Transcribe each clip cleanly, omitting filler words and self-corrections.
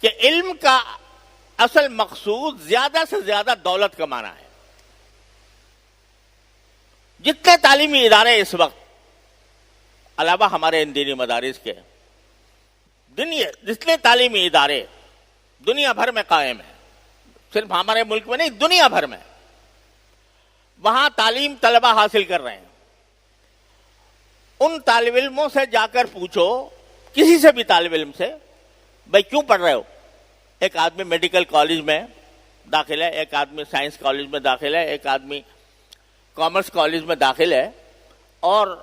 کہ علم کا اصل مقصود زیادہ سے زیادہ دولت کمانا ہے. جتنے تعلیمی ادارے اس وقت علاوہ ہمارے ان دینی مدارس کے جتنے تعلیمی ادارے دنیا بھر میں قائم ہیں، صرف ہمارے ملک میں نہیں دنیا بھر میں، وہاں تعلیم طلبہ حاصل کر رہے ہیں. ان طالب علموں سے جا کر پوچھو، کسی سے بھی طالب علم سے، بھائی کیوں پڑھ رہے ہو؟ ایک آدمی میڈیکل کالج میں داخل ہے، ایک آدمی سائنس کالج میں داخل ہے، ایک آدمی کامرس کالج میں داخل ہے، اور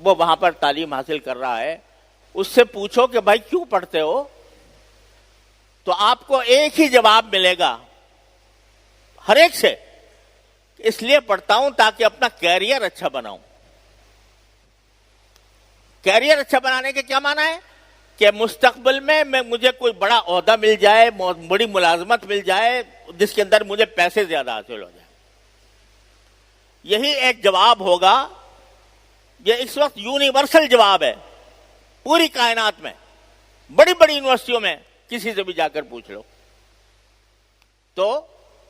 وہ وہاں پر تعلیم حاصل کر رہا ہے. اس سے پوچھو کہ بھائی کیوں پڑھتے ہو، تو آپ کو ایک ہی جواب ملے گا ہر ایک سے، اس لیے پڑھتا ہوں تاکہ اپنا کیریئر اچھا بناؤں. کیریئر اچھا بنانے کے کیا معنی ہے؟ کہ مستقبل میں مجھے کوئی بڑا عہدہ مل جائے، بڑی ملازمت مل جائے جس کے اندر مجھے پیسے زیادہ حاصل ہو جائیں. یہی ایک جواب ہوگا. یہ اس وقت یونیورسل جواب ہے پوری کائنات میں. بڑی بڑی یونیورسٹیوں میں کسی سے بھی جا کر پوچھ لو تو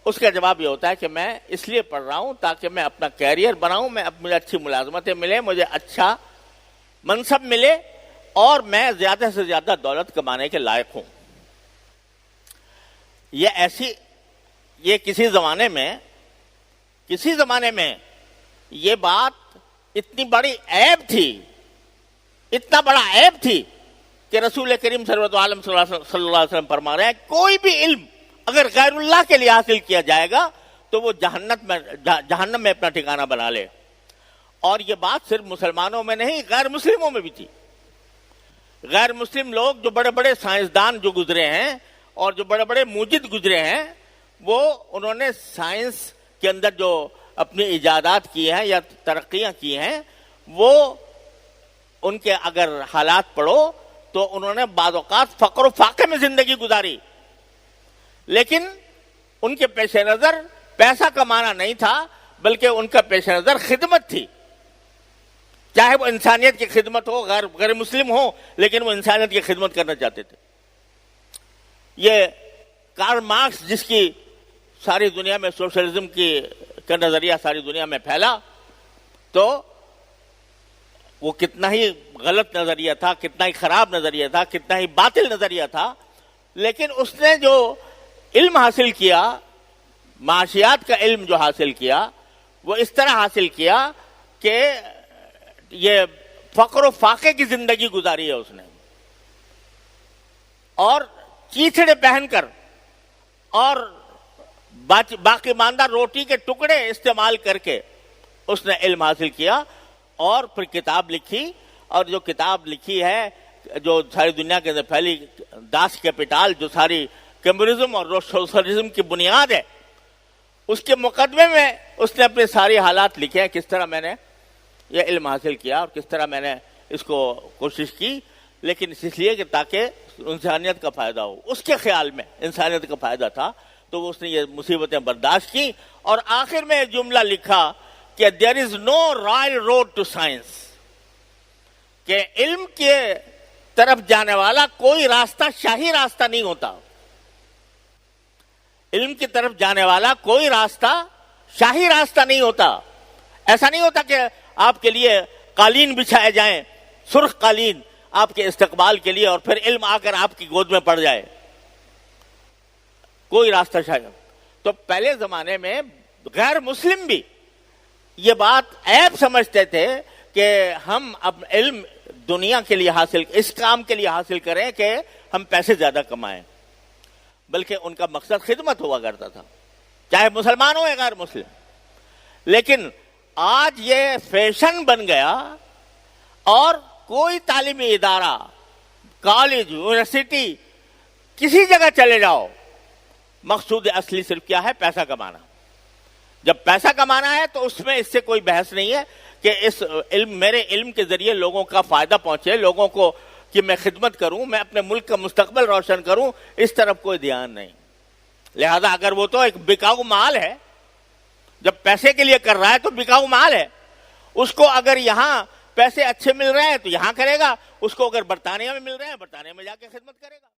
اس کا جواب یہ ہوتا ہے کہ میں اس لیے پڑھ رہا ہوں تاکہ میں اپنا کیریئر بناؤں، مجھے اچھی ملازمتیں ملے، مجھے اچھا منصب ملے، اور میں زیادہ سے زیادہ دولت کمانے کے لائق ہوں. یہ کسی زمانے میں یہ بات اتنی بڑی عیب تھی، اتنا بڑا عیب تھی کہ رسول کریم صلی اللہ علیہ وسلم فرما رہے ہیں کوئی بھی علم اگر غیر اللہ کے لیے حاصل کیا جائے گا تو وہ جہنم میں اپنا ٹھکانہ بنا لے. اور یہ بات صرف مسلمانوں میں نہیں، غیر مسلموں میں بھی تھی. غیر مسلم لوگ جو بڑے بڑے سائنسدان جو گزرے ہیں اور جو بڑے بڑے موجد گزرے ہیں، انہوں نے سائنس کے اندر جو اپنی ایجادات کی ہیں یا ترقیاں کی ہیں، وہ ان کے اگر حالات پڑھو تو انہوں نے بعض اوقات فقر و فاقے میں زندگی گزاری، لیکن ان کے پیش نظر پیسہ کمانا نہیں تھا، بلکہ ان کا پیش نظر خدمت تھی. چاہے وہ انسانیت کی خدمت ہو، غیر مسلم ہو، لیکن وہ انسانیت کی خدمت کرنا چاہتے تھے. یہ کارل مارکس جس کی ساری دنیا میں سوشلزم کا نظریہ ساری دنیا میں پھیلا، تو وہ کتنا ہی غلط نظریہ تھا، کتنا ہی خراب نظریہ تھا، کتنا ہی باطل نظریہ تھا، لیکن اس نے جو علم حاصل کیا، معاشیات کا علم جو حاصل کیا، وہ اس طرح حاصل کیا کہ یہ فقر و فاقے کی زندگی گزاری ہے اس نے، اور چیتھڑے پہن کر اور باقی ماندہ روٹی کے ٹکڑے استعمال کر کے اس نے علم حاصل کیا، اور پھر کتاب لکھی. اور جو کتاب لکھی ہے، جو ساری دنیا کے اندر پھیلی، داس کیپیٹال، جو ساری کمیونزم اور سوشلزم کی بنیاد ہے، اس کے مقدمے میں اس نے اپنے ساری حالات لکھے ہیں، کس طرح میں نے یہ علم حاصل کیا اور کس طرح میں نے اس کو کوشش کی، لیکن اس لیے کہ تاکہ انسانیت کا فائدہ ہو. اس کے خیال میں انسانیت کا فائدہ تھا، تو اس نے یہ مصیبتیں برداشت کی، اور آخر میں ایک جملہ لکھا کہ دیر از نو رائل روڈ ٹو سائنس، کہ علم کے طرف جانے والا کوئی راستہ شاہی راستہ نہیں ہوتا. علم کی طرف جانے والا کوئی راستہ شاہی راستہ نہیں ہوتا. ایسا نہیں ہوتا کہ آپ کے لیے قالین بچھائے جائیں، سرخ قالین آپ کے استقبال کے لیے، اور پھر علم آ کر آپ کی گود میں پڑ جائے. کوئی راستہ شاہی. تو پہلے زمانے میں غیر مسلم بھی یہ بات عیب سمجھتے تھے کہ ہم اب علم دنیا کے لیے حاصل، اس کام کے لیے حاصل کریں کہ ہم پیسے زیادہ کمائیں، بلکہ ان کا مقصد خدمت ہوا کرتا تھا، چاہے مسلمان ہو یا غیر مسلم. لیکن آج یہ فیشن بن گیا، اور کوئی تعلیمی ادارہ، کالج، یونیورسٹی، کسی جگہ چلے جاؤ، مقصود اصلی صرف کیا ہے؟ پیسہ کمانا. جب پیسہ کمانا ہے تو اس میں اس سے کوئی بحث نہیں ہے کہ اس میرے علم کے ذریعے لوگوں کا فائدہ پہنچے، لوگوں کو کہ میں خدمت کروں، میں اپنے ملک کا مستقبل روشن کروں، اس طرف کوئی دھیان نہیں. لہذا اگر وہ تو ایک بکاؤ مال ہے، جب پیسے کے لیے کر رہا ہے تو بکاؤ مال ہے. اس کو اگر یہاں پیسے اچھے مل رہے ہیں تو یہاں کرے گا، اس کو اگر برطانیہ میں مل رہے ہیں برطانیہ میں جا کے خدمت کرے گا.